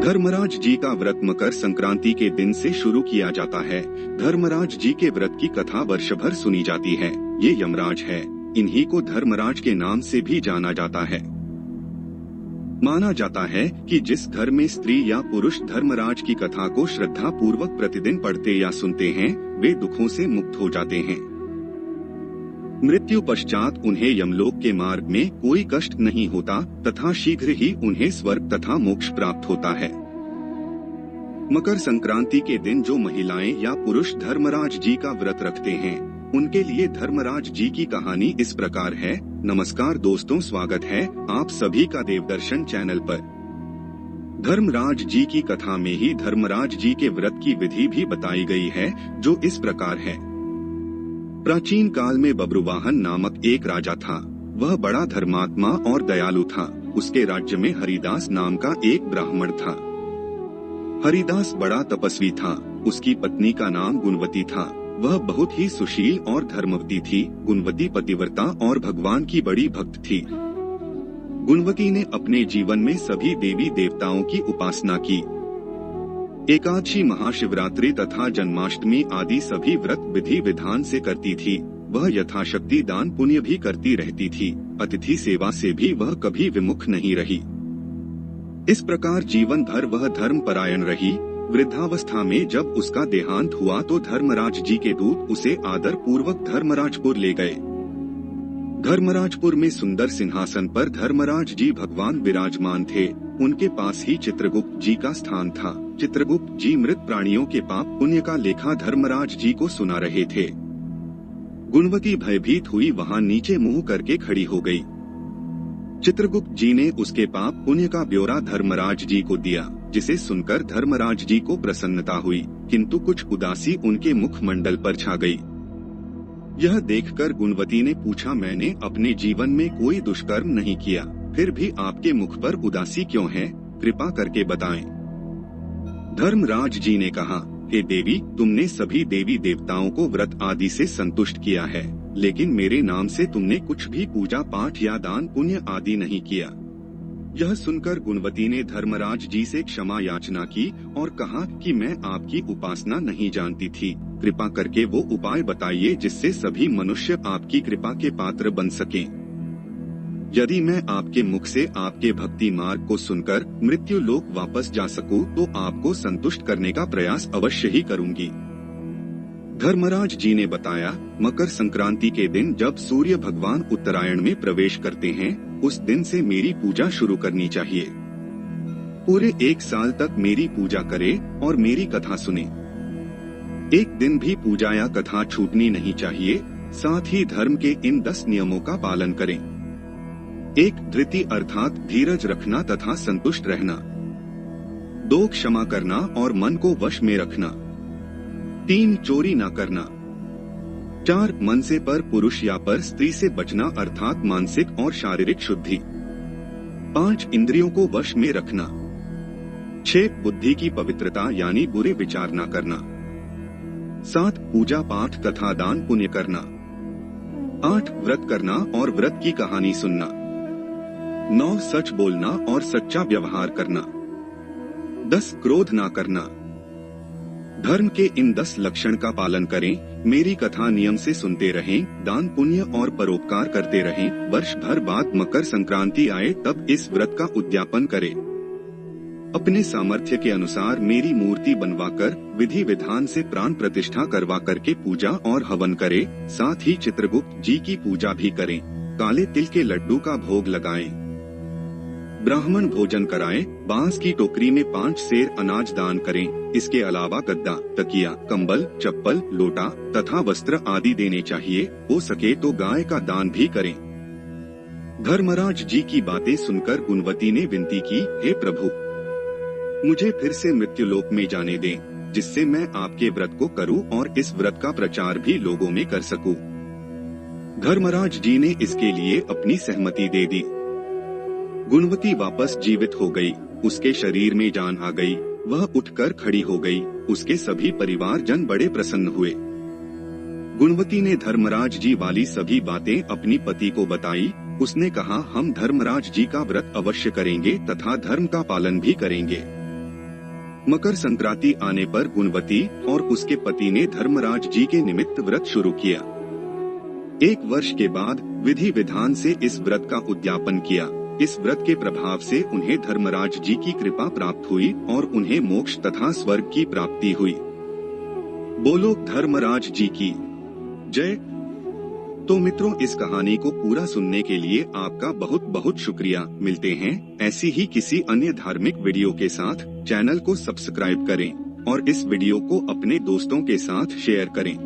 धर्मराज जी का व्रत मकर संक्रांति के दिन से शुरू किया जाता है। धर्मराज जी के व्रत की कथा वर्ष भर सुनी जाती है। ये यमराज है, इन्हीं को धर्मराज के नाम से भी जाना जाता है। माना जाता है कि जिस घर में स्त्री या पुरुष धर्मराज की कथा को श्रद्धा पूर्वक प्रतिदिन पढ़ते या सुनते हैं, वे दुखों से मुक्त हो जाते हैं। मृत्यु पश्चात उन्हें यमलोक के मार्ग में कोई कष्ट नहीं होता तथा शीघ्र ही उन्हें स्वर्ग तथा मोक्ष प्राप्त होता है। मकर संक्रांति के दिन जो महिलाएं या पुरुष धर्मराज जी का व्रत रखते हैं, उनके लिए धर्मराज जी की कहानी इस प्रकार है। नमस्कार दोस्तों, स्वागत है आप सभी का देवदर्शन चैनल पर। धर्मराज जी की कथा में ही धर्मराज जी के व्रत की विधि भी बताई गई है, जो इस प्रकार है। प्राचीन काल में बब्रुवाहन नामक एक राजा था। वह बड़ा धर्मात्मा और दयालु था। उसके राज्य में हरिदास नाम का एक ब्राह्मण था। हरिदास बड़ा तपस्वी था। उसकी पत्नी का नाम गुणवती था। वह बहुत ही सुशील और धर्मवती थी। गुणवती पतिव्रता और भगवान की बड़ी भक्त थी। गुणवती ने अपने जीवन में सभी देवी देवताओं की उपासना की। एकादशी, महाशिवरात्रि तथा जन्माष्टमी आदि सभी व्रत विधि विधान से करती थी। वह यथाशक्ति दान पुण्य भी करती रहती थी। अतिथि सेवा से भी वह कभी विमुख नहीं रही। इस प्रकार जीवन भर वह धर्म परायण रही। वृद्धावस्था में जब उसका देहांत हुआ तो धर्मराज जी के दूत उसे आदर पूर्वक धर्मराजपुर ले गए। धर्मराजपुर में सुंदर सिंहासन पर धर्मराज जी भगवान विराजमान थे। उनके पास ही चित्रगुप्त जी का स्थान था। चित्रगुप्त जी मृत प्राणियों के पाप पुण्य का लेखा धर्मराज जी को सुना रहे थे। गुणवती भयभीत हुई वहां नीचे मुंह करके खड़ी हो गई। चित्रगुप्त जी ने उसके पाप पुण्य का ब्यौरा धर्मराज जी को दिया, जिसे सुनकर धर्मराज जी को प्रसन्नता हुई, किंतु कुछ उदासी उनके मुखमंडल पर छा गई। यह देखकर गुणवती ने पूछा, मैंने अपने जीवन में कोई दुष्कर्म नहीं किया, फिर भी आपके मुख पर उदासी क्यों है? कृपा करके बताएं। धर्मराज जी ने कहा, हे देवी, तुमने सभी देवी देवताओं को व्रत आदि से संतुष्ट किया है, लेकिन मेरे नाम से तुमने कुछ भी पूजा पाठ या दान पुण्य आदि नहीं किया। यह सुनकर गुणवती ने धर्मराज जी से क्षमा याचना की और कहा कि मैं आपकी उपासना नहीं जानती थी। कृपा करके वो उपाय बताइए जिससे सभी मनुष्य आपकी कृपा के पात्र बन सकें। यदि मैं आपके मुख से आपके भक्ति मार्ग को सुनकर मृत्यु लोक वापस जा सकूं, तो आपको संतुष्ट करने का प्रयास अवश्य ही करूंगी। धर्मराज जी ने बताया, मकर संक्रांति के दिन जब सूर्य भगवान उत्तरायण में प्रवेश करते हैं, उस दिन से मेरी पूजा शुरू करनी चाहिए। पूरे 1 साल तक मेरी पूजा करे और मेरी कथा सुने। एक दिन भी पूजा या कथा छूटनी नहीं चाहिए। साथ ही धर्म के इन 10 नियमों का पालन करें। 1. धृति अर्थात धीरज रखना तथा संतुष्ट रहना। 2. क्षमा करना और मन को वश में रखना। 3. चोरी न करना। 4. मन से पर पुरुष या पर स्त्री से बचना अर्थात मानसिक और शारीरिक शुद्धि। 5. इंद्रियों को वश में रखना। 6. बुद्धि की पवित्रता यानी बुरे विचार न करना। 7. पूजा पाठ तथा दान पुण्य करना। 8. व्रत करना और व्रत की कहानी सुनना। 9. सच बोलना और सच्चा व्यवहार करना। 10. क्रोध ना करना। धर्म के इन 10 लक्षण का पालन करें। मेरी कथा नियम से सुनते रहें, दान पुण्य और परोपकार करते रहें। वर्ष भर बाद मकर संक्रांति आए तब इस व्रत का उद्यापन करें। अपने सामर्थ्य के अनुसार मेरी मूर्ति बनवाकर विधि विधान से प्राण प्रतिष्ठा करवा करके पूजा और हवन करें। साथ ही चित्रगुप्त जी की पूजा भी करें। काले तिल के लड्डू का भोग लगाएं। ब्राह्मण भोजन कराएं। बांस की टोकरी में 5 सेर अनाज दान करें। इसके अलावा गद्दा, तकिया, कंबल, चप्पल, लोटा तथा वस्त्र आदि देने चाहिए। हो सके तो गाय का दान भी करें। धर्मराज जी की बातें सुनकर गुणवती ने विनती की, हे प्रभु, मुझे फिर से मृत्युलोक में जाने दें, जिससे मैं आपके व्रत को करूं और इस व्रत का प्रचार भी लोगों में कर सकूं। धर्मराज जी ने इसके लिए अपनी सहमति दे दी। गुणवती वापस जीवित हो गई। उसके शरीर में जान आ गई। वह उठकर खड़ी हो गई। उसके सभी परिवारजन बड़े प्रसन्न हुए। गुणवती ने धर्मराज जी वाली सभी बातें अपनी पति को बताई। उसने कहा, हम धर्मराज जी का व्रत अवश्य करेंगे तथा धर्म का पालन भी करेंगे। मकर संक्रांति आने पर गुणवती और उसके पति ने धर्मराज जी के निमित्त व्रत शुरू किया। 1 वर्ष के बाद विधि विधान से इस व्रत का उद्यापन किया। इस व्रत के प्रभाव से उन्हें धर्मराज जी की कृपा प्राप्त हुई और उन्हें मोक्ष तथा स्वर्ग की प्राप्ति हुई। बोलो धर्मराज जी की जय। तो मित्रों, इस कहानी को पूरा सुनने के लिए आपका बहुत बहुत शुक्रिया। मिलते हैं ऐसी ही किसी अन्य धार्मिक वीडियो के साथ। चैनल को सब्सक्राइब करें और इस वीडियो को अपने दोस्तों के साथ शेयर करें।